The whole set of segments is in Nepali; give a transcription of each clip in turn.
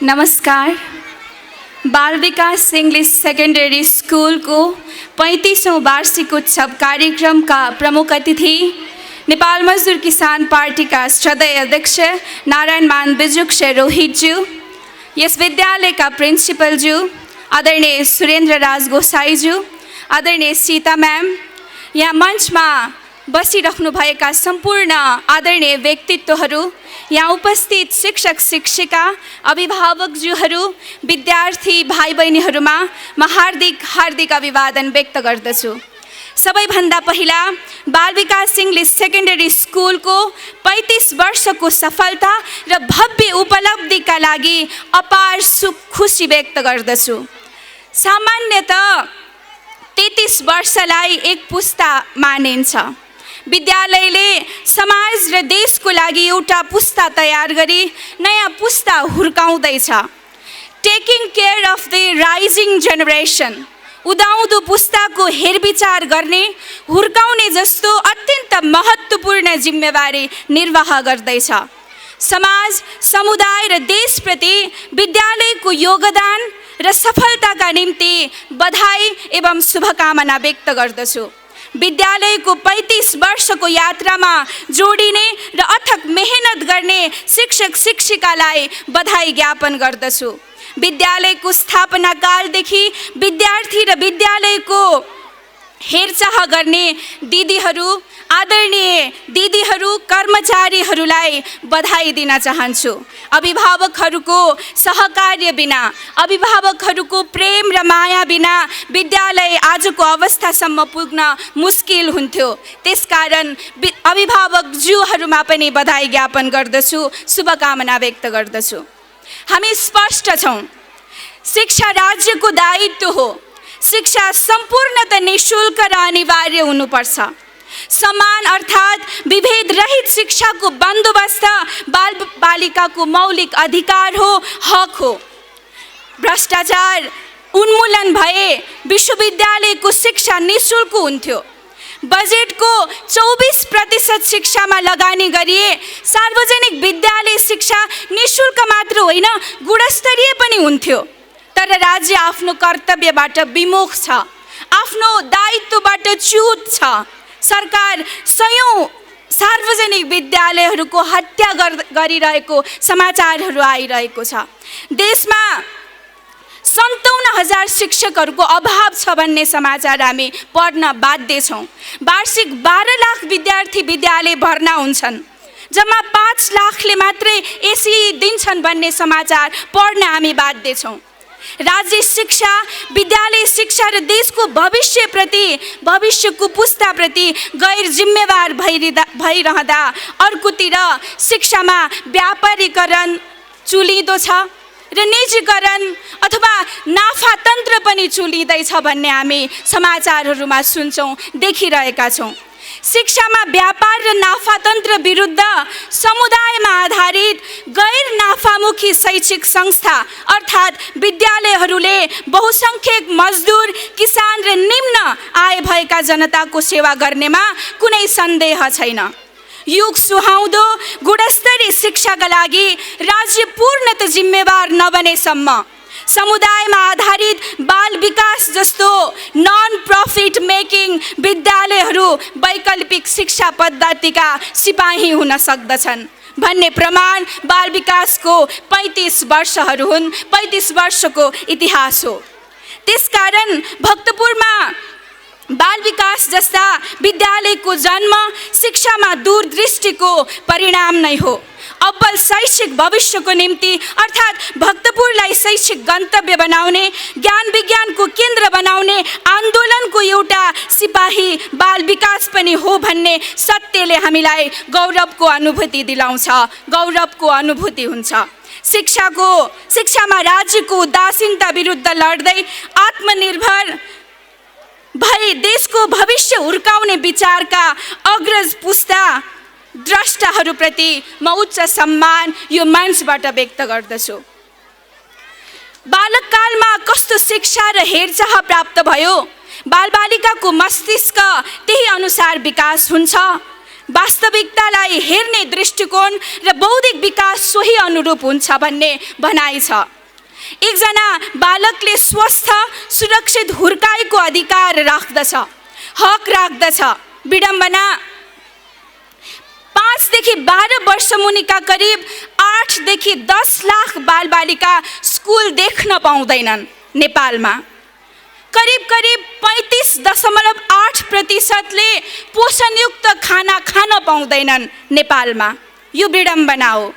नमस्कार। बाल विकास इंग्लिश सेकेंडरी स्कूल को 35वां वार्षिक उत्सव कार्यक्रम का प्रमुख अतिथि नेपाल मजदूर किसान पार्टी का श्रद्धेय अध्यक्ष नारायण मान बिजुक रोहित ज्यू, यस विद्यालय का प्रिंसिपल ज्यू आदरणीय सुरेन्द्र राज गोसाई ज्यू, आदरणीय सीता मैम, यहाँ मंच में बसिरहनु भएका सम्पूर्ण आदरणीय व्यक्तित्वहरू, यहाँ उपस्थित शिक्षक शिक्षिका अभिभावकज्यूहरू, विद्यार्थी भाइ बहिनीहरूमा म हार्दिक अभिवादन व्यक्त गर्दछु। सबैभन्दा पहिला बाल विकास इंग्लिश सेकेंडरी स्कूल को 35 वर्षको सफलता र भव्य उपलब्धिका लागि अपार सुख खुशी व्यक्त गर्दछु। सामान्यतः 33 वर्षलाई एक पुस्ता मानिन्छ। विद्यालयले समाज र देशको लागि एउटा पुस्ता तयार गरी नयाँ पुस्ता हुर्काउँदैछ। Taking care of the rising generation, उदाउँदो पुस्ताको हेरविचार गर्ने, हुर्काउने जस्तो अत्यन्त महत्त्वपूर्ण जिम्मेवारी निर्वाह गर्दैछ। समाज, समुदाय र देशप्रति विद्यालयको योगदान र सफलताका निम्ति बधाई एवं शुभकामना व्यक्त गर्दछु। विद्यालयको 35 वर्षको यात्रामा जोडिने र अथक मेहनत गर्ने शिक्षक शिक्षिकालाई बधाई ज्ञापन गर्दछु। विद्यालयको स्थापना कालदेखि विद्यार्थी र विद्यालयको हेरचाह गर्ने दिदीहरू, आदरणीय दिदीहरू, कर्मचारीहरूलाई बधाई दिन चाहन्छु। अभिभावकहरूको सहकार्य बिना, अभिभावकहरूको प्रेम र माया बिना विद्यालय आजको अवस्थासम्म पुग्न मुस्किल हुन्थ्यो। त्यसकारण अभिभावकज्यूहरूमा पनि बधाई ज्ञापन गर्दछु, शुभकामना व्यक्त गर्दछु। हामी स्पष्ट छौँ, शिक्षा राज्यको दायित्व हो। शिक्षा सम्पूर्णतः निःशुल्क र अनिवार्य हुनुपर्छ। समान अर्थात् विभेद रहित शिक्षाको बन्दोबस्त बालबालिकाको मौलिक अधिकार हो, हक हो। भ्रष्टाचार उन्मूलन भए विश्वविद्यालयको शिक्षा निःशुल्क हुन्थ्यो। बजेटको 24% शिक्षामा लगानी गरिए सार्वजनिक विद्यालय शिक्षा निःशुल्क मात्र होइन, गुणस्तरीय पनि हुन्थ्यो। तर राज्य आफ्नो कर्तव्यबाट विमुख छ, आफ्नो दायित्वबाट च्युत छ। सरकार सयौं सार्वजनिक विद्यालयहरूको हत्या गरिरहेको समाचारहरू आइरहेको छ। देशमा 57,000 शिक्षकहरूको अभाव छ भन्ने समाचार हामी पढ्न बाध्य छौँ। वार्षिक 12 लाख विद्यार्थी विद्यालय भर्ना हुन्छन्, जम्मा 5 लाखले मात्रै एसी दिन्छन् भन्ने समाचार पढ्न हामी बाध्य छौँ। राज्य शिक्षा, विद्यालय शिक्षा र देशको भविष्यप्रति, भविष्यको पुस्ताप्रति गैर जिम्मेवार भइरहँदा अर्कोतिर शिक्षामा व्यापारीकरण चुलिँदो छ र निजीकरण अथवा नाफातन्त्र पनि चुलिँदैछ भन्ने हामी समाचारहरूमा सुन्छौँ, देखिरहेका छौँ। शिक्षामा व्यापार र नाफातन्त्र विरुद्ध समुदायमा आधारित गैर नाफामुखी शैक्षिक संस्था अर्थात् विद्यालयहरूले बहुसङ्ख्यक मजदुर, किसान र निम्न आय भएका जनताको सेवा गर्नेमा कुनै सन्देह छैन। युग सुहाउँदो गुणस्तरीय शिक्षाका लागि राज्य पूर्णतः जिम्मेवार नबनेसम्म समुदायमा आधारित बाल विकास जस्तो नन प्रॉफिट मेकिङ विद्यालयहरू वैकल्पिक शिक्षा पद्धतिका सिपाही हुन सक्दछन् भन्ने प्रमाण बाल विकासको 35 वर्षहरू हुन्, 35 वर्षको इतिहास हो। त्यसकारण भक्तपुरमा बाल विकास जस्ता विद्यालयको जन्म शिक्षामा दूरदृष्टिको परिणाम नै हो। अब्बल शैक्षिक भविष्यको निम्ति अर्थात् भक्तपुरलाई शैक्षिक गन्तव्य बनाउने, ज्ञान विज्ञानको केन्द्र बनाउने आन्दोलनको एउटा सिपाही बाल विकास पनि हो भन्ने सत्यले हामीलाई गौरवको अनुभूति दिलाउँछ, गौरवको अनुभूति हुन्छ। शिक्षामा राज्यको उदासीनता विरुद्ध लड्दै आत्मनिर्भर भई देशको भविष्य हुर्काउने विचारका अग्रज पुस्ता द्रष्टाहरूप्रति म उच्च सम्मान यो मञ्चबाट व्यक्त गर्दछु। बालककालमा कस्तो शिक्षा र हेरचाह प्राप्त भयो, बालबालिकाको मस्तिष्क त्यही अनुसार विकास हुन्छ। वास्तविकतालाई हेर्ने दृष्टिकोण र बौद्धिक विकास सोही अनुरूप हुन्छ भन्ने भनाइ छ। एकजना बालकले स्वस्थ सुरक्षित हुर्काइको अधिकार राख्दछ, हक राख्दछ। विडम्बना 5 देखि 12 वर्ष मुनिका करिब 8 देखि 10 लाख बालबालिका स्कुल देख्न पाउँदैनन् नेपालमा। करिब 35.8%ले पोषणयुक्त खाना खान पाउँदैनन् नेपालमा। यो विडम्बना हो।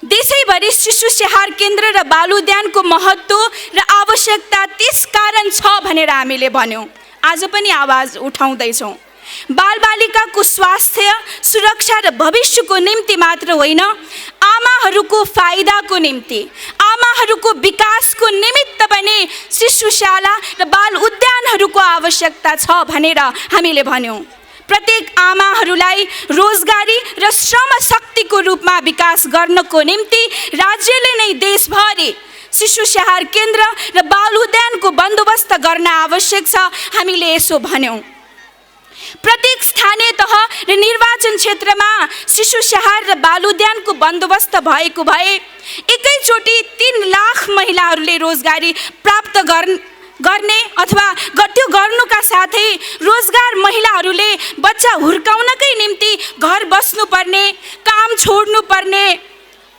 देशैभरि शिशु स्याहार केन्द्र र बालउद्यानको महत्त्व र आवश्यकता त्यस कारण छ भनेर हामीले भन्यौँ। आज पनि आवाज उठाउँदैछौँ। बालबालिकाको स्वास्थ्य सुरक्षा र भविष्यको निम्ति मात्र होइन, आमाहरूको फाइदाको निम्ति, आमाहरूको विकासको निमित्त पनि शिशुशाला र बाल उद्यानहरूको आवश्यकता छ भनेर हामीले भन्यौँ। प्रत्येक आमाहरूलाई रोजगारी र श्रम शक्तिको रूपमा विकास गर्नको निम्ति राज्यले नै देशभरि शिशु स्याहार केन्द्र र बाल उद्यानको बन्दोबस्त गर्न आवश्यक छ। हामीले यसो भन्यौँ। प्रत्येक स्थानीय तह र निर्वाचन क्षेत्रमा शिशु स्याहार र बाल उद्यानको बन्दोबस्त भएको भए एकैचोटि 3 लाख महिलाहरूले रोजगारी प्राप्त गर्ने अथवा त्यो गर्नुका साथै रोजगार महिलाहरूले बच्चा हुर्काउनकै निम्ति घर बस्नुपर्ने, काम छोड्नुपर्ने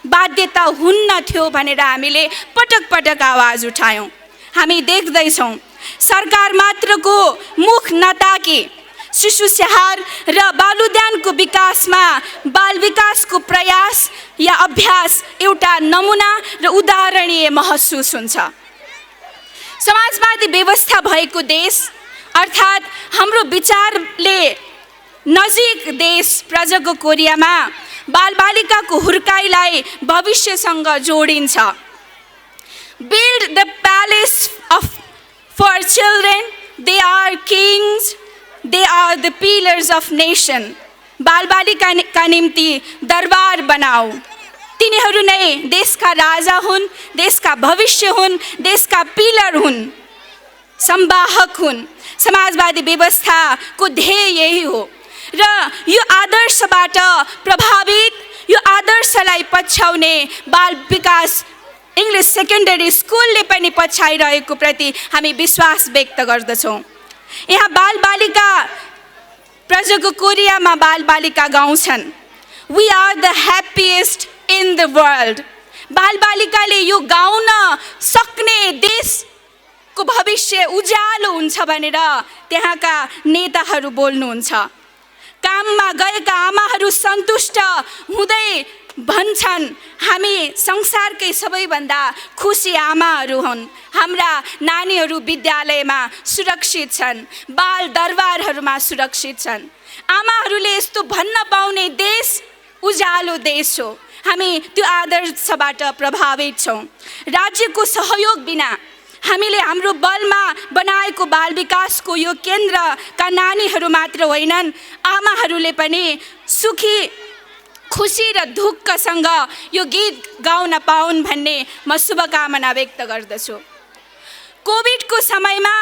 बाध्यता हुन्न थियो भनेर हामीले पटक पटक आवाज उठायौँ। हामी देख्दैछौँ सरकार मात्रको मुख नताकी शिशु स्याहार र बाल उद्यानको विकासमा बाल विकासको प्रयास या अभ्यास एउटा नमुना र उदाहरणीय महसुस हुन्छ। समाजवादी व्यवस्था भएको देश अर्थात् हाम्रो विचारले नजिक देश प्रजाको कोरियामा बालबालिकाको हुर्काइलाई भविष्यसँग जोडिन्छ। Build the palace for children, they are kings, they are the pillars of nation. बालबालिकाका निम्ति दरबार बनाऊ, तिनीहरू नै देशका राजा हुन्, देशका भविष्य हुन्, देशका पिलर हुन्, संवाहक हुन्। समाजवादी व्यवस्थाको ध्येय यही हो र यो आदर्शबाट प्रभावित, यो आदर्शलाई पछ्याउने बाल विकास इङ्ग्लिस सेकेन्डरी स्कुलले पनि पछ्याइरहेको प्रति हामी विश्वास व्यक्त गर्दछौँ। यहाँ बालबालिका प्रजाको कोरियामा बालबालिका गाउँछन्, we are the happiest in the world. बालबालिकाले यो गाउन सक्ने देशको भविष्य उज्यालो हुन्छ भनेर त्यहाँका नेताहरू बोल्नुहुन्छ। काममा गएका आमाहरू सन्तुष्ट हुँदै भन्छन्, हामी संसारकै सबैभन्दा खुसी आमाहरू हुन्, हाम्रा नानीहरू विद्यालयमा सुरक्षित छन्, बाल दरबारहरूमा सुरक्षित छन्। आमाहरूले यस्तो भन्न पाउने देश उज्यालो देश हो। हामी त्यो आदर्शबाट प्रभावित छौँ। राज्यको सहयोग बिना हामीले हाम्रो बलमा बनाएको बाल विकासको यो केन्द्रका नानीहरू मात्र होइनन्, आमाहरूले पनि सुखी खुसी र दुःखसँग यो गीत गाउन पाउन् भन्ने म शुभकामना व्यक्त गर्दछु। कोभिडको समयमा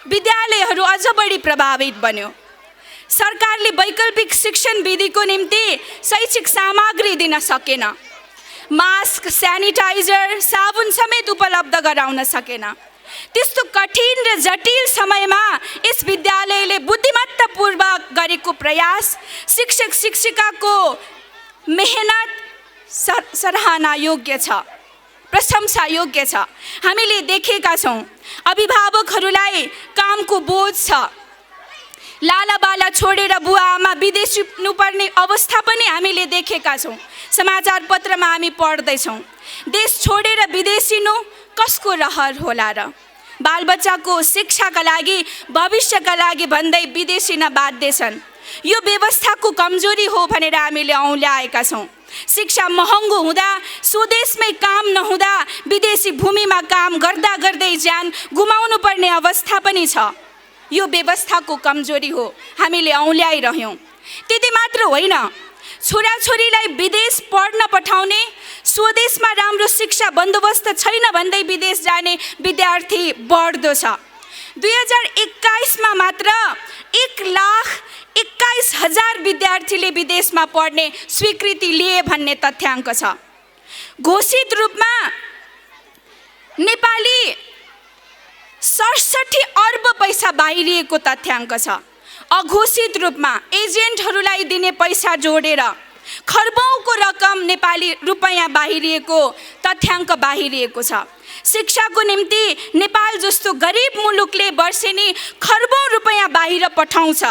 विद्यालयहरू अझ बढी प्रभावित बन्यो। सरकारले वैकल्पिक शिक्षण विधिको निम्ति शैक्षिक सामग्री दिन सकेन, मास्क, स्यानिटाइजर, साबुन समेत उपलब्ध गराउन सकेन। त्यस्तो कठिन र जटिल समयमा यस विद्यालयले बुद्धिमत्तापूर्वक गरेको प्रयास, शिक्षक शिक्षिकाको मेहनत सराहना योग्य छ, प्रशंसा योग्य छ। हामीले देखेका छौँ अभिभावकहरूलाई कामको बोझ छ, लालाबाला छोडेर बुवा आमा विदेश हुनुपर्ने अवस्था पनि हामीले देखेका छौँ। समाचार पत्रमा हामी पढ्दैछौँ, देश छोडेर विदेशिनु कसको रहर होला र। बालबच्चाको शिक्षाका लागि, भविष्यका लागि भन्दै विदेशिन बाध्य छन्। यो व्यवस्थाको कमजोरी हो भनेर हामीले औँल्याएका छौँ। शिक्षा महँगो हुँदा, स्वदेशमै काम नहुँदा विदेशी भूमिमा काम गर्दा गर्दै ज्यान गुमाउनु पर्ने अवस्था पनि छ। यो व्यवस्थाको कमजोरी हो, हामीले औँल्याइरह्यौँ। त्यति मात्र होइन, छोराछोरीलाई विदेश पढ्न पठाउने, स्वदेशमा राम्रो शिक्षा बन्दोबस्त छैन भन्दै विदेश जाने विद्यार्थी बढ्दो छ। 2021 मात्र 1,21,000 विद्यार्थीले विदेशमा पढ्ने स्वीकृति लिए भन्ने तथ्याङ्क छ। घोषित रूपमा नेपाली 67 अर्ब पैसा बाहिरिएको तथ्याङ्क छ। अघोषित रूपमा एजेन्टहरूलाई दिने पैसा जोडेर खर्बौंको रकम नेपाली रुपैयाँ बाहिरिएको तथ्याङ्क बाहिरिएको छ। शिक्षाको निम्ति नेपाल जस्तो गरिब मुलुकले वर्षेनी खर्बौं रुपैयाँ बाहिर पठाउँछ।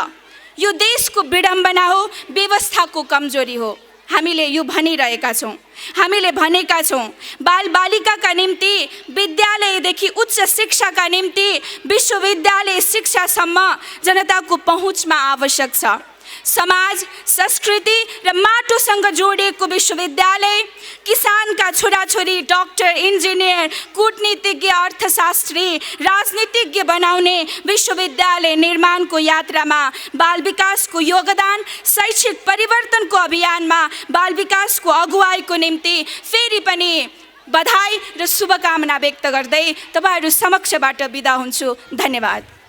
यो देशको विडम्बना हो, व्यवस्थाको कमजोरी हो। हामीले यो भनिरहेका छौँ। हामीले भनेका छौँ बालबालिकाका निम्ति विद्यालयदेखि उच्च शिक्षाका निम्ति विश्वविद्यालय शिक्षासम्म जनताको पहुँचमा आवश्यक छ। समाज, संस्कृति र माटोसँग जोडिएको विश्वविद्यालय किसानका छोराछोरी डाक्टर, इन्जिनियर, कूटनीतिज्ञ, अर्थशास्त्री, राजनीतिज्ञ बनाउने विश्वविद्यालय निर्माणको यात्रामा बाल विकासको योगदान, शैक्षिक परिवर्तनको अभियानमा बाल विकासको अगुवाईको निम्ति फेरि पनि बधाई र शुभकामना व्यक्त गर्दै तपाईहरू समक्षबाट बिदा हुन्छु। धन्यवाद।